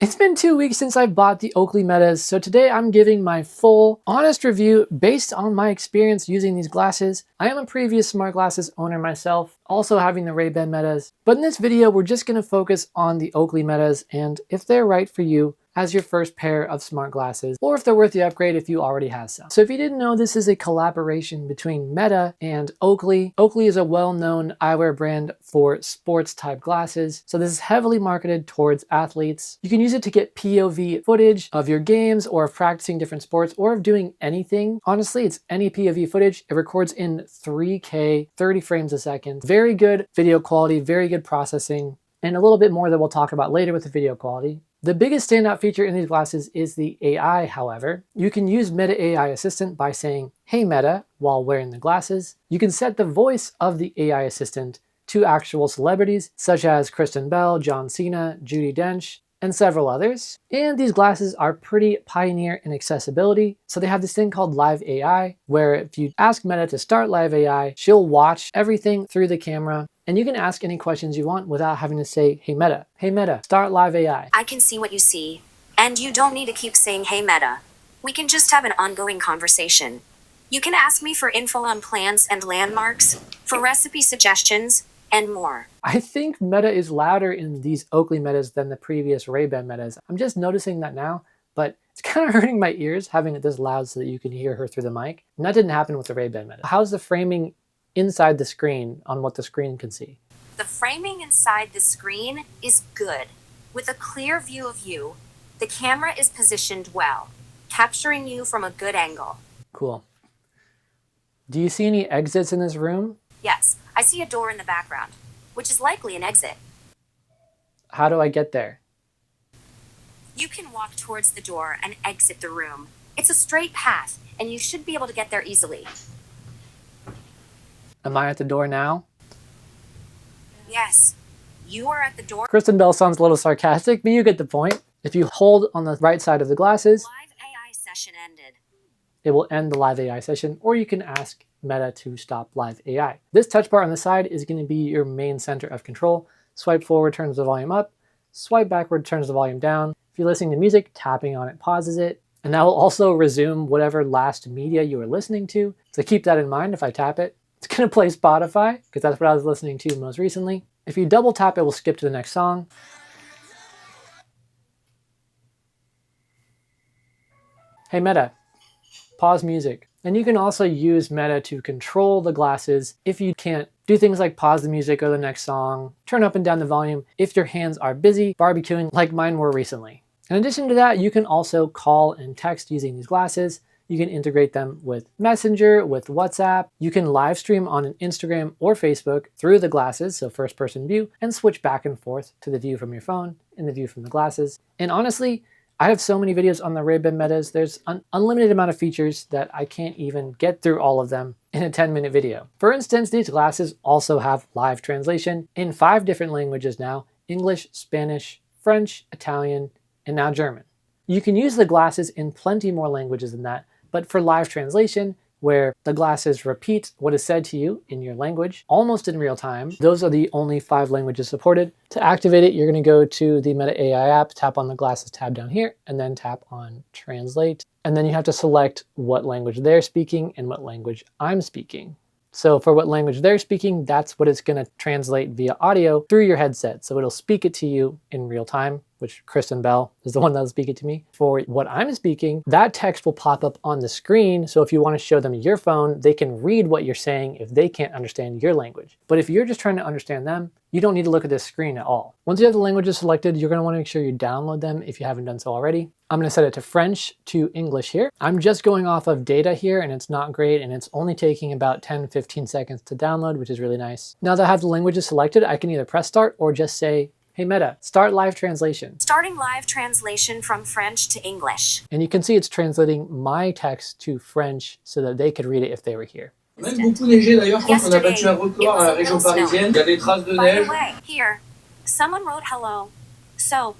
It's been 2 weeks since I bought the Oakley Metas, so today I'm giving my full, honest review based on my experience using these glasses. I am a previous smart glasses owner myself, also having the Ray-Ban Metas, but in this video we're just going to focus on the Oakley Metas and if they're right for you as your first pair of smart glasses, or if they're worth the upgrade if you already have some. So if you didn't know, this is a collaboration between Meta and Oakley. Oakley is a well-known eyewear brand for sports type glasses, so this is heavily marketed towards athletes. You can use it to get POV footage of your games or of practicing different sports or of doing anything. Honestly, it's any POV footage. It records in 3K, 30 frames a second. Very good video quality, very good processing, and a little bit more that we'll talk about later with the video quality. The biggest standout feature in these glasses is the AI, however. You can use Meta AI Assistant by saying, "Hey Meta," while wearing the glasses. You can set the voice of the AI assistant to actual celebrities, such as Kristen Bell, John Cena, Judi Dench, and several others. And these glasses are pretty pioneer in accessibility. So they have this thing called Live AI, where if you ask Meta to start Live AI, she'll watch everything through the camera. And you can ask any questions you want without having to say, "Hey Meta, start Live AI." I can see what you see. And you don't need to keep saying, "Hey Meta." We can just have an ongoing conversation. You can ask me for info on plans and landmarks, for recipe suggestions, and more. I think Meta is louder in these Oakley Metas than the previous Ray-Ban Metas. I'm just noticing that now, but it's kind of hurting my ears having it this loud so that you can hear her through the mic. And that didn't happen with the Ray-Ban Meta. How's the framing inside the screen on what the screen can see? The framing inside the screen is good. With a clear view of you, the camera is positioned well, capturing you from a good angle. Cool. Do you see any exits in this room? Yes, I see a door in the background, which is likely an exit. How do I get there? You can walk towards the door and exit the room. It's a straight path, and you should be able to get there easily. Am I at the door now? Yes, you are at the door. Kristen Bell sounds a little sarcastic, but you get the point. If you hold on the right side of the glasses, Live AI session ended. it will end the Live AI session, or you can ask Meta to stop Live AI. This touch bar on the side is going to be your main center of control. Swipe forward turns the volume up, swipe backward turns the volume down. If you're listening to music, tapping on it pauses it, and that will also resume whatever last media you were listening to. So keep that in mind. If I tap it, it's going to play Spotify, because that's what I was listening to most recently. If you double tap, it will skip to the next song. Hey Meta, pause music. And you can also use Meta to control the glasses if you can't do things like pause the music or the next song, turn up and down the volume if your hands are busy barbecuing like mine were recently. In addition to that, you can also call and text using these glasses. You can integrate them with Messenger, with WhatsApp. You can live stream on an Instagram or Facebook through the glasses, so first person view, and switch back and forth to the view from your phone and the view from the glasses. And honestly, I have so many videos on the Ray-Ban Metas. There's an unlimited amount of features that I can't even get through all of them in a 10-minute video. For instance, these glasses also have live translation in 5 different languages now: English, Spanish, French, Italian, and now German. You can use the glasses in plenty more languages than that, but for live translation, where the glasses repeat what is said to you in your language almost in real time, those are the only 5 languages supported. To activate it, you're going to go to the Meta AI app, tap on the glasses tab down here, and then tap on Translate. And then you have to select what language they're speaking and what language I'm speaking. So for what language they're speaking, that's what it's going to translate via audio through your headset. So it'll speak it to you in real time, which Kristen Bell is the one that'll speak it to me. For what I'm speaking, that text will pop up on the screen. So if you want to show them your phone, they can read what you're saying if they can't understand your language. But if you're just trying to understand them, you don't need to look at this screen at all. Once you have the languages selected, you're going to want to make sure you download them if you haven't done so already. I'm going to set it to French to English here. I'm just going off of data here and it's not great, and it's only taking about 10-15 seconds to download, which is really nice. Now that I have the languages selected, I can either press start or just say, "Hey Meta, start live translation." Starting live translation from French to English. And you can see it's translating my text to French so that they could read it if they were here. Même beaucoup neigé d'ailleurs quand on a battu un record à la région parisienne. Il y a des traces de By the neige. way, here, someone wrote hello. So,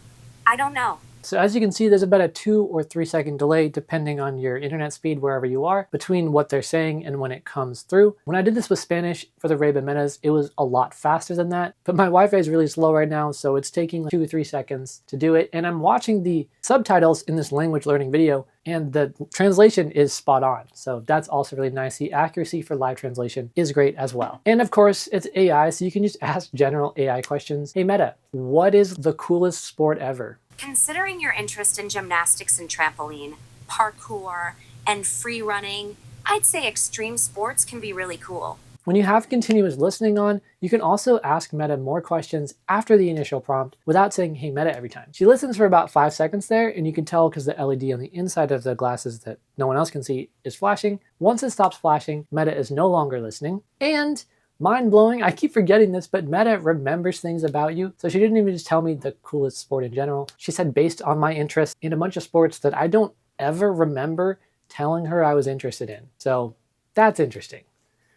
I don't know. So as you can see, there's about a 2 or 3 second delay depending on your internet speed wherever you are between what they're saying and when it comes through. When I did this with Spanish for the Ray-Ban Metas, it was a lot faster than that, but my Wi-Fi is really slow right now, so it's taking 2 or 3 seconds to do it. And I'm watching the subtitles in this language learning video, and the translation is spot on. So that's also really nice. The accuracy for live translation is great as well. And of course, it's AI, so you can just ask general AI questions. Hey Meta, what is the coolest sport ever? Considering your interest in gymnastics and trampoline, parkour, and free running, I'd say extreme sports can be really cool. When you have continuous listening on, you can also ask Meta more questions after the initial prompt without saying, hey Meta, every time. She listens for about 5 seconds there, and you can tell because the LED on the inside of the glasses that no one else can see is flashing. Once it stops flashing, Meta is no longer listening. And mind-blowing, I keep forgetting this, but Meta remembers things about you. So she didn't even just tell me the coolest sport in general. She said based on my interest in a bunch of sports that I don't ever remember telling her I was interested in. So that's interesting.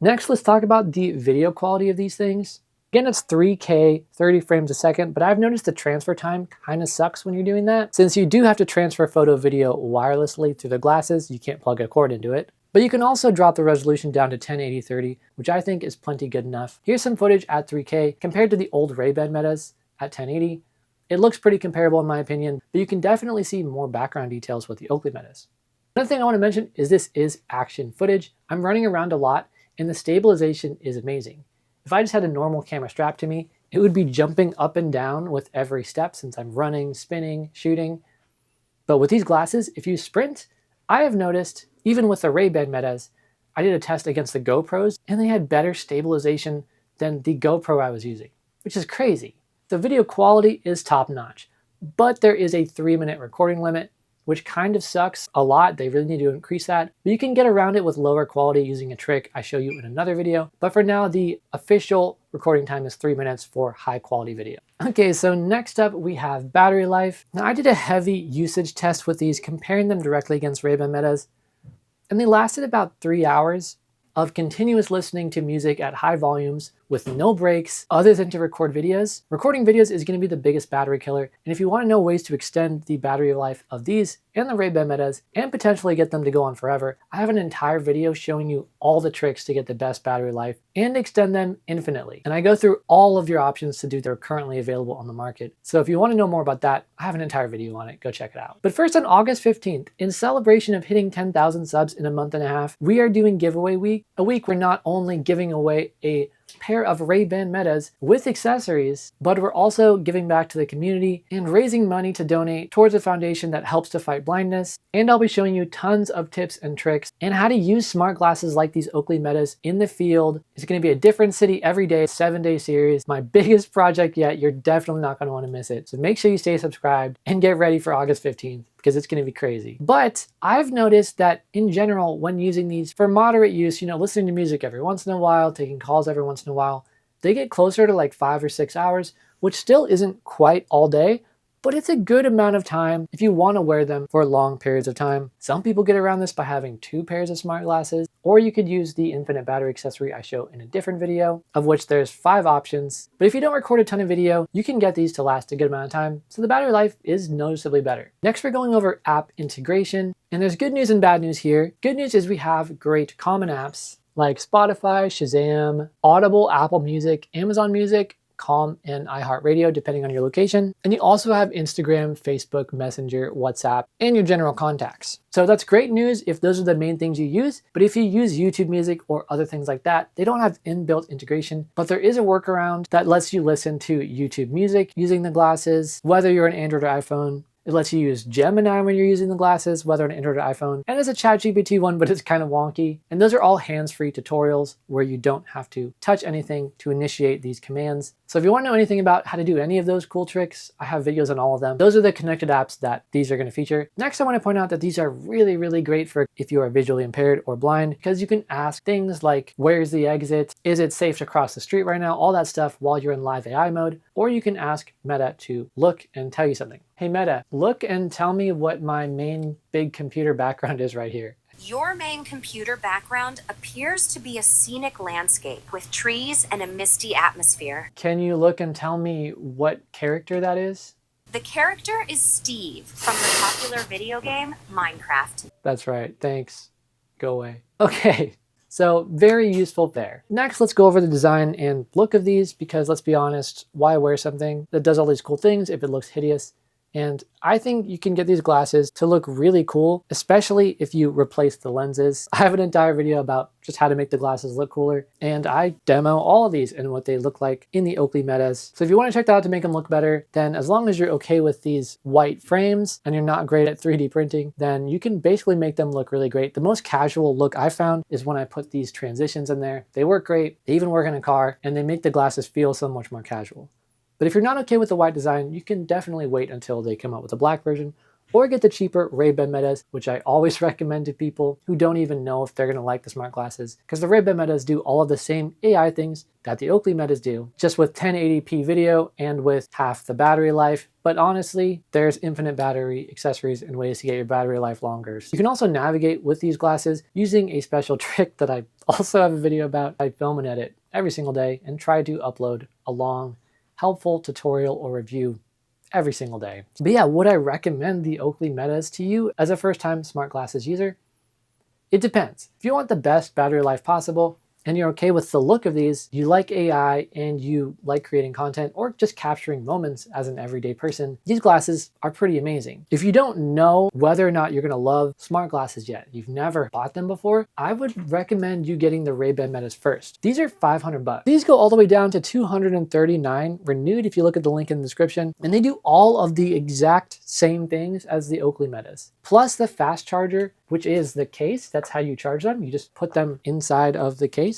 Next, let's talk about the video quality of these things. Again, it's 3K, 30 frames a second, but I've noticed the transfer time kind of sucks when you're doing that. Since you do have to transfer photo video wirelessly through the glasses, you can't plug a cord into it. But you can also drop the resolution down to 1080-30, which I think is plenty good enough. Here's some footage at 3K compared to the old Ray-Ban Metas at 1080. It looks pretty comparable in my opinion, but you can definitely see more background details with the Oakley Metas. Another thing I want to mention is this is action footage. I'm running around a lot and the stabilization is amazing. If I just had a normal camera strapped to me, it would be jumping up and down with every step since I'm running, spinning, shooting. But with these glasses, if you sprint, I have noticed, even with the Ray-Ban Metas, I did a test against the GoPros and they had better stabilization than the GoPro I was using, which is crazy. The video quality is top notch, but there is a 3-minute recording limit, which kind of sucks a lot. They really need to increase that. But you can get around it with lower quality using a trick I show you in another video. But for now, the official recording time is 3 minutes for high quality video. Okay, so next up we have battery life. Now I did a heavy usage test with these, comparing them directly against Ray-Ban Metas, and they lasted about 3 hours of continuous listening to music at high volumes with no breaks other than to record videos. Recording videos is going to be the biggest battery killer, and if you want to know ways to extend the battery life of these and the Ray-Ban Metas and potentially get them to go on forever, I have an entire video showing you all the tricks to get the best battery life and extend them infinitely. And I go through all of your options to do that are currently available on the market. So if you want to know more about that, I have an entire video on it. Go check it out. But first, on August 15th, in celebration of hitting 10,000 subs in a month and a half, we are doing giveaway week. A week we're not only giving away a pair of Ray-Ban Metas with accessories, but we're also giving back to the community and raising money to donate towards a foundation that helps to fight blindness. And I'll be showing you tons of tips and tricks and how to use smart glasses like these Oakley Metas in the field. It's going to be a different city every day, 7-day series. My biggest project yet. You're definitely not going to want to miss it. So make sure you stay subscribed and get ready for August 15th. Because it's going to be crazy. But I've noticed that in general, when using these for moderate use, listening to music every once in a while, taking calls every once in a while, they get closer to like 5 or 6 hours, which still isn't quite all day, but it's a good amount of time if you want to wear them for long periods of time. Some people get around this by having 2 pairs of smart glasses, or you could use the infinite battery accessory I show in a different video, of which there's 5 options. But if you don't record a ton of video, you can get these to last a good amount of time, so the battery life is noticeably better. Next, we're going over app integration, and there's good news and bad news here. Good news is we have great common apps like Spotify, Shazam, Audible, Apple Music, Amazon Music, Calm, and iHeartRadio, depending on your location. And you also have Instagram, Facebook, Messenger, WhatsApp, and your general contacts. So that's great news if those are the main things you use. But if you use YouTube Music or other things like that, they don't have inbuilt integration. But there is a workaround that lets you listen to YouTube Music using the glasses, whether you're an Android or iPhone. It lets you use Gemini when you're using the glasses, whether on Android or iPhone. And there's a ChatGPT one, but it's kind of wonky. And those are all hands-free tutorials where you don't have to touch anything to initiate these commands. So if you want to know anything about how to do any of those cool tricks, I have videos on all of them. Those are the connected apps that these are going to feature. Next, I want to point out that these are really, really great for if you are visually impaired or blind, because you can ask things like, where's the exit? Is it safe to cross the street right now? All that stuff while you're in live AI mode. Or you can ask Meta to look and tell you something. Hey Meta, look and tell me what my main big computer background is right here. Your main computer background appears to be a scenic landscape with trees and a misty atmosphere. Can you look and tell me what character that is? The character is Steve from the popular video game Minecraft. That's right. Thanks. Go away. Okay. So very useful there. Next, let's go over the design and look of these, because let's be honest, why wear something that does all these cool things if it looks hideous? And I think you can get these glasses to look really cool, especially if you replace the lenses. I have an entire video about just how to make the glasses look cooler, and I demo all of these and what they look like in the Oakley Metas. So if you want to check that out to make them look better, then as long as you're okay with these white frames and you're not great at 3D printing, then you can basically make them look really great. The most casual look I found is when I put these transitions in there. They work great, they even work in a car, and they make the glasses feel so much more casual. But if you're not okay with the white design, you can definitely wait until they come out with a black version, or get the cheaper Ray-Ban Metas, which I always recommend to people who don't even know if they're going to like the smart glasses, because the Ray-Ban Metas do all of the same AI things that the Oakley Metas do, just with 1080p video and with half the battery life. But honestly, there's infinite battery accessories and ways to get your battery life longer. So you can also navigate with these glasses using a special trick that I also have a video about. I film and edit every single day and try to upload a long, helpful tutorial or review every single day. But yeah, would I recommend the Oakley Metas to you as a first-time smart glasses user? It depends. If you want the best battery life possible, and you're okay with the look of these, you like AI and you like creating content or just capturing moments as an everyday person, these glasses are pretty amazing. If you don't know whether or not you're gonna love smart glasses yet, you've never bought them before, I would recommend you getting the Ray-Ban Metas first. These are $500. These go all the way down to $239 renewed if you look at the link in the description, and they do all of the exact same things as the Oakley Metas. Plus the fast charger, which is the case, that's how you charge them. You just put them inside of the case.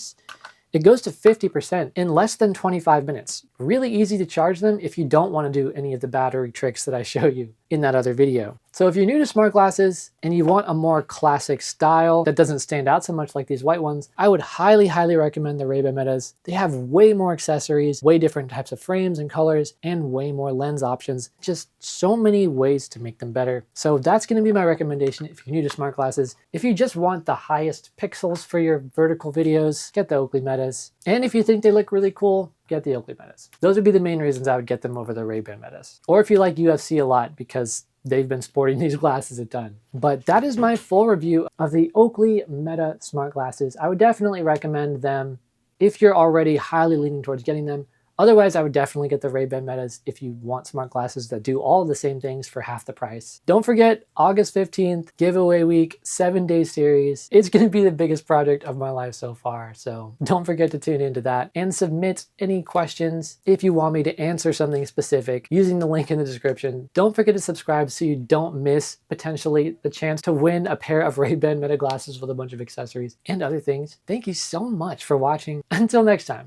It goes to 50% in less than 25 minutes. Really easy to charge them if you don't want to do any of the battery tricks that I show you in that other video. So if you're new to smart glasses and you want a more classic style that doesn't stand out so much like these white ones, I would highly, highly recommend the Ray-Ban Metas. They have way more accessories, way different types of frames and colors, and way more lens options. Just so many ways to make them better. So that's going to be my recommendation if you're new to smart glasses. If you just want the highest pixels for your vertical videos, get the Oakley Metas. And if you think they look really cool, get the Oakley Metas. Those would be the main reasons I would get them over the Ray-Ban Metas. Or if you like UFC a lot, because they've been sporting these glasses a ton. But that is my full review of the Oakley Meta smart glasses. I would definitely recommend them if you're already highly leaning towards getting them. Otherwise, I would definitely get the Ray-Ban Metas if you want smart glasses that do all of the same things for half the price. Don't forget, August 15th, giveaway week, 7-day series. It's going to be the biggest project of my life so far, so don't forget to tune into that and submit any questions if you want me to answer something specific using the link in the description. Don't forget to subscribe so you don't miss potentially the chance to win a pair of Ray-Ban Meta glasses with a bunch of accessories and other things. Thank you so much for watching. Until next time.